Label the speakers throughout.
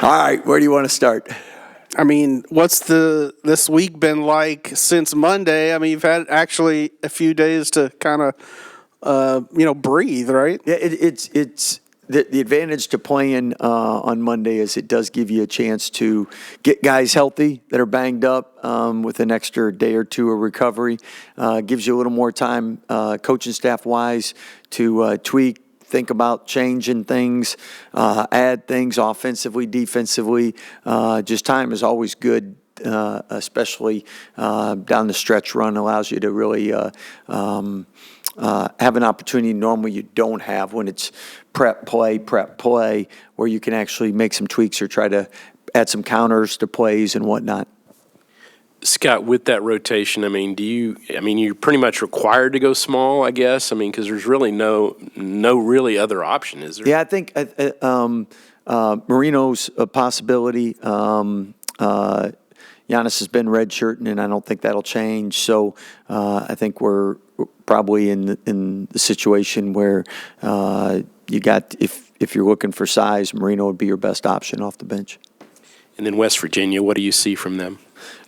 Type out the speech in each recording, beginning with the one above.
Speaker 1: All right, where do you want to start?
Speaker 2: I mean, what's this week been like since Monday? I mean, you've had actually a few days to kind of, breathe, right?
Speaker 1: Yeah, it's the advantage to playing on Monday is it does give you a chance to get guys healthy that are banged up with an extra day or two of recovery. Gives you a little more time, coaching staff wise, to tweak. Think about changing things, add things offensively, defensively. Just time is always good, especially down the stretch run. Allows you to really have an opportunity normally you don't have when it's prep, play, where you can actually make some tweaks or try to add some counters to plays and whatnot.
Speaker 3: Scott, with that rotation, you're pretty much required to go small, I guess. I mean, because there's really no really other option, is there?
Speaker 1: Yeah, I think Marino's a possibility. Giannis has been redshirting, and I don't think that'll change. So I think we're probably in the situation where you got if you're looking for size, Marino would be your best option off the bench.
Speaker 3: And then West Virginia, what do you see from them?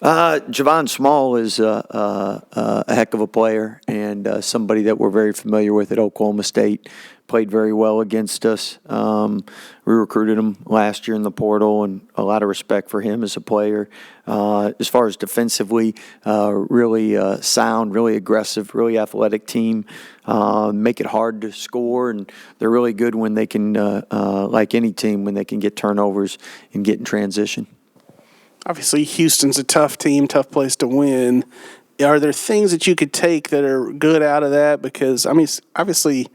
Speaker 1: Javon Small is a heck of a player and somebody that we're very familiar with at Oklahoma State. Played very well against us. We recruited him last year in the portal, and a lot of respect for him as a player. As far as defensively, really sound, really aggressive, really athletic team. Make it hard to score, and they're really good when they can, like any team, when they can get turnovers and get in transition.
Speaker 2: Obviously, Houston's a tough team, tough place to win. Are there things that you could take that are good out of that? Because, I mean, obviously,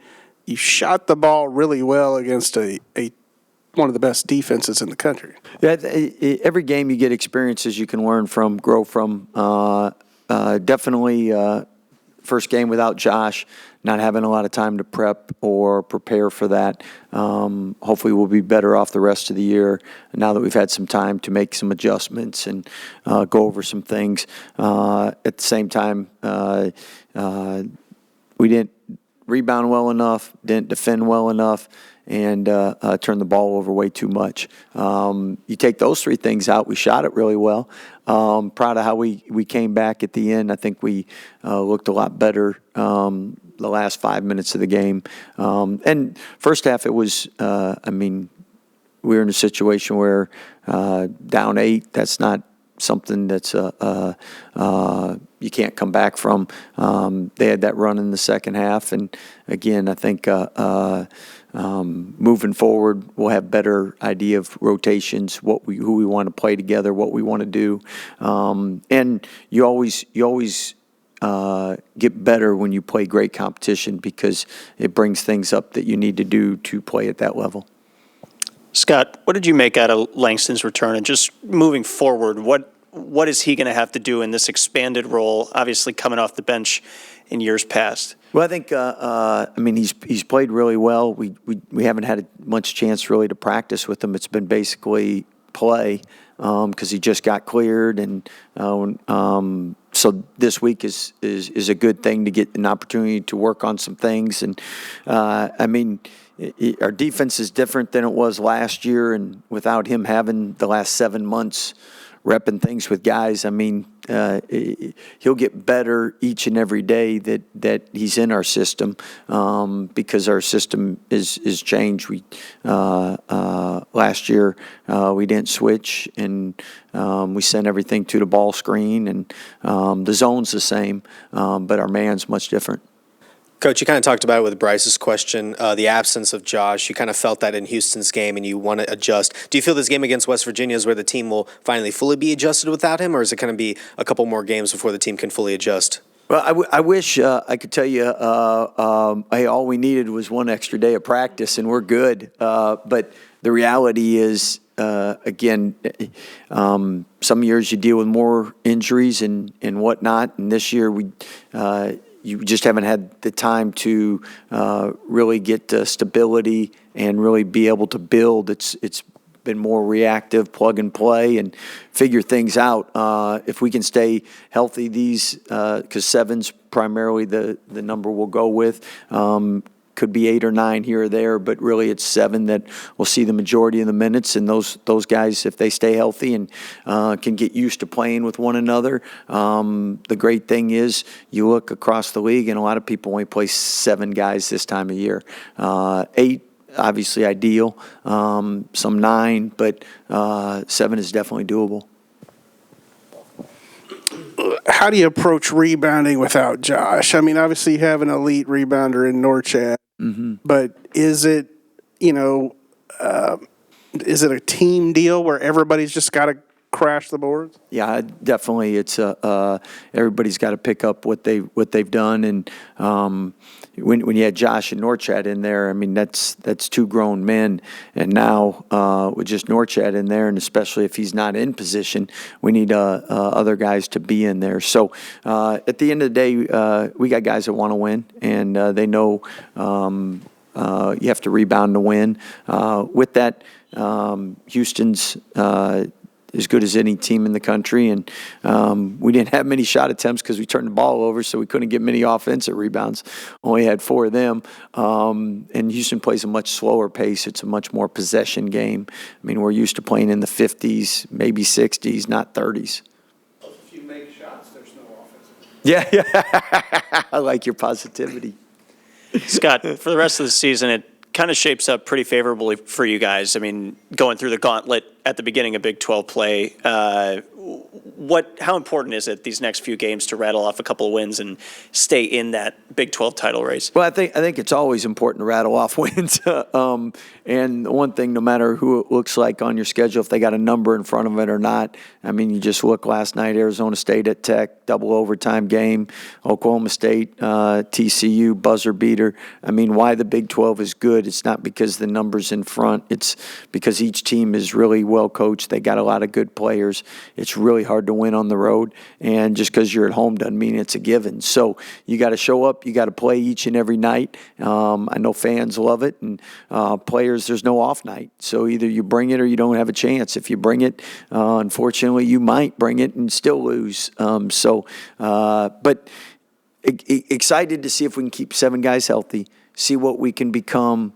Speaker 2: you shot the ball really well against a one of the best defenses in the country.
Speaker 1: Yeah, every game you get experiences you can learn from, grow from. Definitely first game without Josh, not having a lot of time to prep or prepare for that. Hopefully we'll be better off the rest of the year now that we've had some time to make some adjustments and go over some things. At the same time, we didn't rebound well enough, didn't defend well enough, and turned the ball over way too much. You take those three things out, we shot it really well. Proud of how we came back at the end. I think we looked a lot better the last 5 minutes of the game. And first half, it was, we were in a situation where down 8, that's not something that's you can't come back from. They had that run in the second half, and again, I think moving forward, we'll have better idea of rotations, who we want to play together, what we want to do, and you always get better when you play great competition because it brings things up that you need to do to play at that level.
Speaker 4: Scott, what did you make out of Langston's return? And just moving forward, what is he going to have to do in this expanded role, obviously coming off the bench in years past?
Speaker 1: Well, I think, he's played really well. We haven't had much chance really to practice with him. It's been basically play because he just got cleared. And so this week is a good thing to get an opportunity to work on some things. And, our defense is different than it was last year, and without him having the last 7 months repping things with guys, he'll get better each and every day that he's in our system because our system is changed. Last year we didn't switch, and we sent everything to the ball screen, and the zone's the same, but our man's much different.
Speaker 5: Coach, you kind of talked about it with Bryce's question, the absence of Josh. You kind of felt that in Houston's game, and you want to adjust. Do you feel this game against West Virginia is where the team will finally fully be adjusted without him, or is it going to be a couple more games before the team can fully adjust?
Speaker 1: Well, I wish I could tell you, hey, all we needed was one extra day of practice, and we're good. But the reality is, again, some years you deal with more injuries and whatnot, and this year you just haven't had the time to really get stability and really be able to build. It's been more reactive, plug and play, and figure things out. If we can stay healthy, because 7's primarily the number we'll go with, could be 8 or 9 here or there, but really it's 7 that will see the majority of the minutes. And those guys, if they stay healthy and can get used to playing with one another, the great thing is you look across the league and a lot of people only play 7 guys this time of year. 8, obviously ideal, some 9, but 7 is definitely doable.
Speaker 2: How do you approach rebounding without Josh? I mean, obviously you have an elite rebounder in Norchad, but is it, is it a team deal where everybody's just got to crash the boards?
Speaker 1: Yeah, definitely. It's everybody's got to pick up what they've done, and when you had Josh and Norchad in there, I mean that's 2 grown men, and now with just Norchad in there, and especially if he's not in position, we need other guys to be in there. So at the end of the day, we got guys that want to win, and they know you have to rebound to win. With that, Houston's as good as any team in the country, and we didn't have many shot attempts because we turned the ball over, so we couldn't get many offensive rebounds. Only had 4 of them, and Houston plays a much slower pace. It's a much more possession game. I mean, we're used to playing in the 50s, maybe 60s, not 30s.
Speaker 2: If you make shots, there's no offense.
Speaker 1: Yeah. I like your positivity.
Speaker 4: Scott, for the rest of the season, it kind of shapes up pretty favorably for you guys. I mean, going through the gauntlet at the beginning of Big 12 play, how important is it these next few games to rattle off a couple of wins and stay in that Big 12 title race?
Speaker 1: Well, I think it's always important to rattle off wins. And one thing, no matter who it looks like on your schedule, if they got a number in front of it or not, I mean, you just look last night, Arizona State at Tech, double overtime game, Oklahoma State, TCU, buzzer beater. I mean, why the Big 12 is good, it's not because the number's in front. It's because each team is really well coached. They got a lot of good players. It's really hard to win on the road, and just because you're at home doesn't mean it's a given. So you got to show up. You got to play each and every night. I know fans love it, and players, there's no off night. So either you bring it or you don't have a chance. If you bring it, unfortunately, you might bring it and still lose. But excited to see if we can keep 7 guys healthy, see what we can become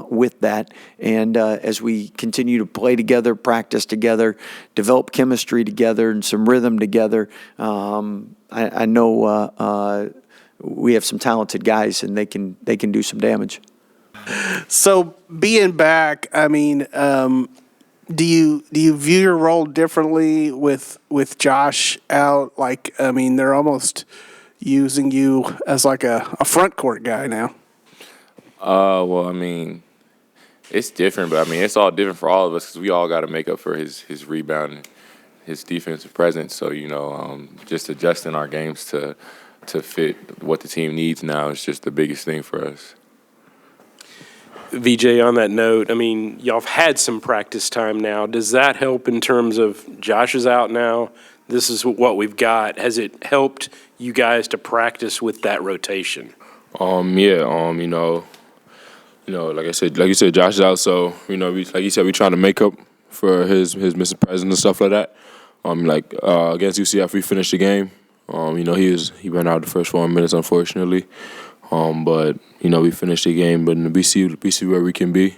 Speaker 1: with that. And as we continue to play together, practice together, develop chemistry together and some rhythm together, I know we have some talented guys, and they can do some damage.
Speaker 2: So being back, I mean, do you view your role differently with Josh out? Like, I mean, they're almost using you as like a front court guy now.
Speaker 6: Well, I mean, it's different, but I mean, it's all different for all of us because we all got to make up for his rebound, his defensive presence. So, just adjusting our games to fit what the team needs now is just the biggest thing for us.
Speaker 3: VJ, on that note, I mean, y'all have had some practice time now. Does that help in terms of Josh is out now? This is what we've got. Has it helped you guys to practice with that rotation?
Speaker 6: Like you said, Josh is out, so like you said, we trying to make up for his missing presence and stuff like that. Against UCF, we finished the game. He ran out the first 4 minutes, unfortunately. But we finished the game, but we see where we can be.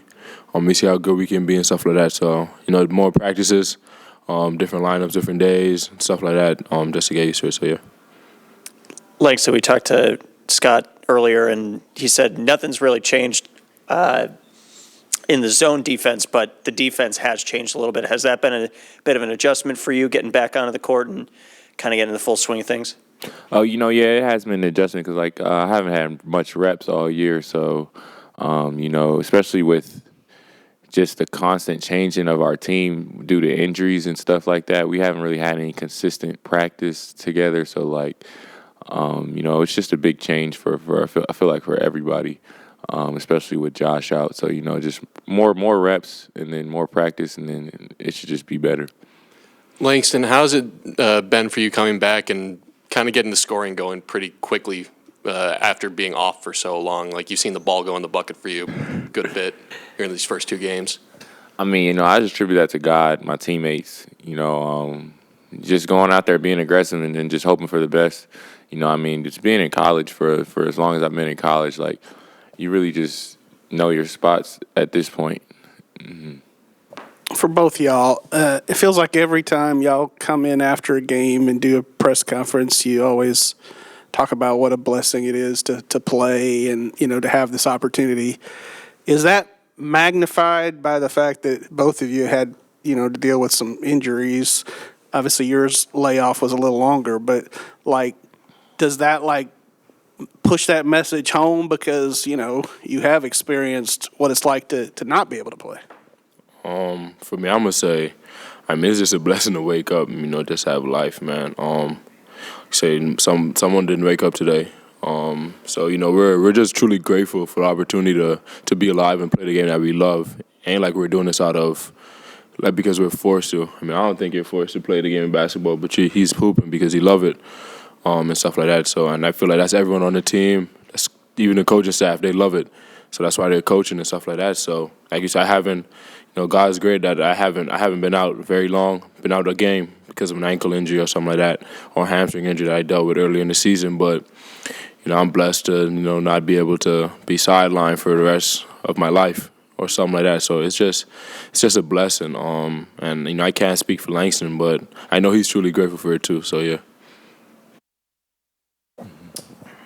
Speaker 6: We see how good we can be and stuff like that. So more practices, different lineups, different days, and stuff like that. Just to get used to it. So yeah.
Speaker 4: So we talked to Scott earlier, and he said nothing's really changed in the zone defense, but the defense has changed a little bit. Has that been a bit of an adjustment for you, getting back onto the court and kind of getting the full swing of things?
Speaker 6: Oh, yeah, it has been an adjustment because, I haven't had much reps all year. So, especially with just the constant changing of our team due to injuries and stuff like that, we haven't really had any consistent practice together. So, it's just a big change for I feel like for everybody, especially with Josh out. So, just more reps and then more practice, and then it should just be better.
Speaker 7: Langston, how's it been for you coming back and kind of getting the scoring going pretty quickly after being off for so long? Like, you've seen the ball go in the bucket for you a good bit here in these first 2 games.
Speaker 6: I mean, I just attribute that to God, my teammates, just going out there, being aggressive, and then just hoping for the best. Just being in college for as long as I've been in college, you really just know your spots at this point.
Speaker 2: For both y'all, it feels like every time y'all come in after a game and do a press conference, you always talk about what a blessing it is to play and, to have this opportunity. Is that magnified by the fact that both of you had, to deal with some injuries? Obviously, yours layoff was a little longer, but, does that, push that message home because, you have experienced what it's like to not be able to play?
Speaker 8: For me, I'm gonna say, it's just a blessing to wake up, just have life, man. Say someone didn't wake up today. So we're just truly grateful for the opportunity to be alive and play the game that we love. Ain't like we're doing this out of because we're forced to. I don't think you're forced to play the game of basketball, but he's hooping because he love it, and stuff like that. So, and I feel like that's everyone on the team. That's even the coaching staff. They love it. So that's why they're coaching and stuff like that. So, like you said, I haven't. God's great that I haven't been out very long, been out a game because of an ankle injury or something like that, or a hamstring injury that I dealt with earlier in the season. But, I'm blessed to, not be able to be sidelined for the rest of my life or something like that. So it's just a blessing. And, I can't speak for Langston, but I know he's truly grateful for it too. So, yeah.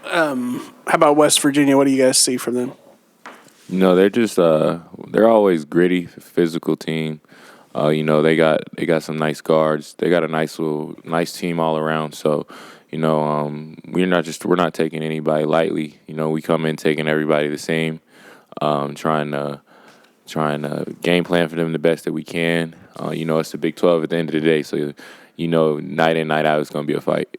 Speaker 2: How about West Virginia? What do you guys see from them?
Speaker 6: They're just they're always gritty, physical team. They got some nice guards. They got a nice team all around. So, we're not taking anybody lightly. We come in taking everybody the same, trying to game plan for them the best that we can. It's the Big 12 at the end of the day, so night in, night out, it's going to be a fight.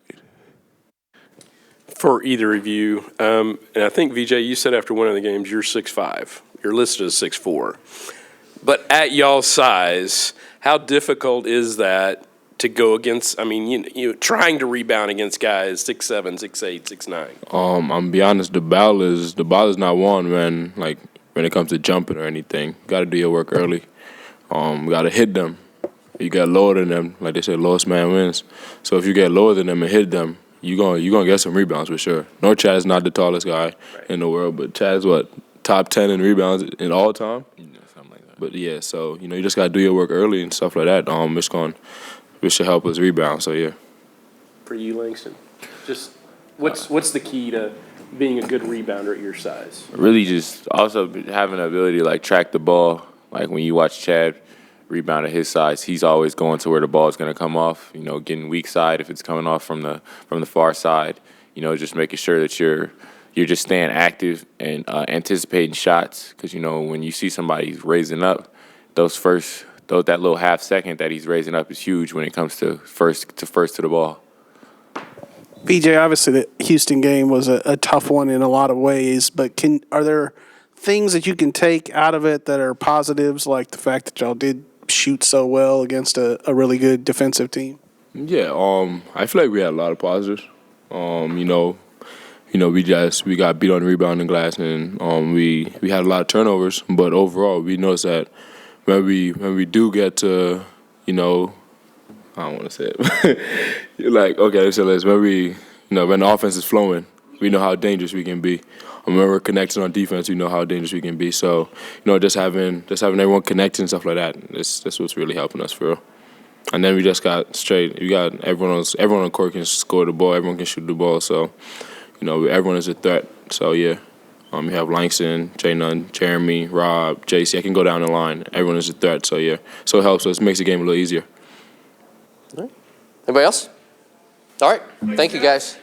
Speaker 3: For either of you, and I think, VJ, you said after one of the games you're 6'5". You're listed as 6'4". But at y'all's size, how difficult is that to go against? Trying to rebound against guys 6'7", 6'8", 6'9".
Speaker 8: I'm gonna be honest. The ball is not won when it comes to jumping or anything. Got to do your work early. We got to hit them. You get lower than them, like they say, lowest man wins. So if you get lower than them and hit them, you gonna get some rebounds for sure. No, Chad's not the tallest guy in the world, but Chad's top 10 in rebounds in all time.
Speaker 6: Something like that.
Speaker 8: But yeah, so you just gotta do your work early and stuff like that. Which should help us rebound. So yeah.
Speaker 3: For you, Langston, just what's the key to being a good rebounder at your size?
Speaker 6: Really, just also having the ability to track the ball. Like when you watch Chad rebound at his size, he's always going to where the ball is going to come off. Getting weak side if it's coming off from the far side. Just making sure that you're just staying active and anticipating shots. Because when you see somebody raising up, that little half second that he's raising up is huge when it comes to first to the ball.
Speaker 2: BJ, obviously the Houston game was a tough one in a lot of ways, but are there things that you can take out of it that are positives, like the fact that y'all did shoot so well against a really good defensive team?
Speaker 8: Yeah, I feel like we had a lot of positives. We got beat on the rebounding glass, and we had a lot of turnovers. But overall, we noticed that when we do get to, I don't want to say it. When the offense is flowing, we know how dangerous we can be. When we're connecting on defense, we know how dangerous we can be. So, just having everyone connecting and stuff like that, that's what's really helping us for real. And then we just got straight. We got everyone on the court can score the ball, everyone can shoot the ball. So, everyone is a threat. So yeah, you have Langston, Jay Nunn, Jeremy, Rob, JC. I can go down the line. Everyone is a threat. So yeah, so it helps us. Makes the game a little easier.
Speaker 9: All right. Anybody else? All right. Thank you, guys.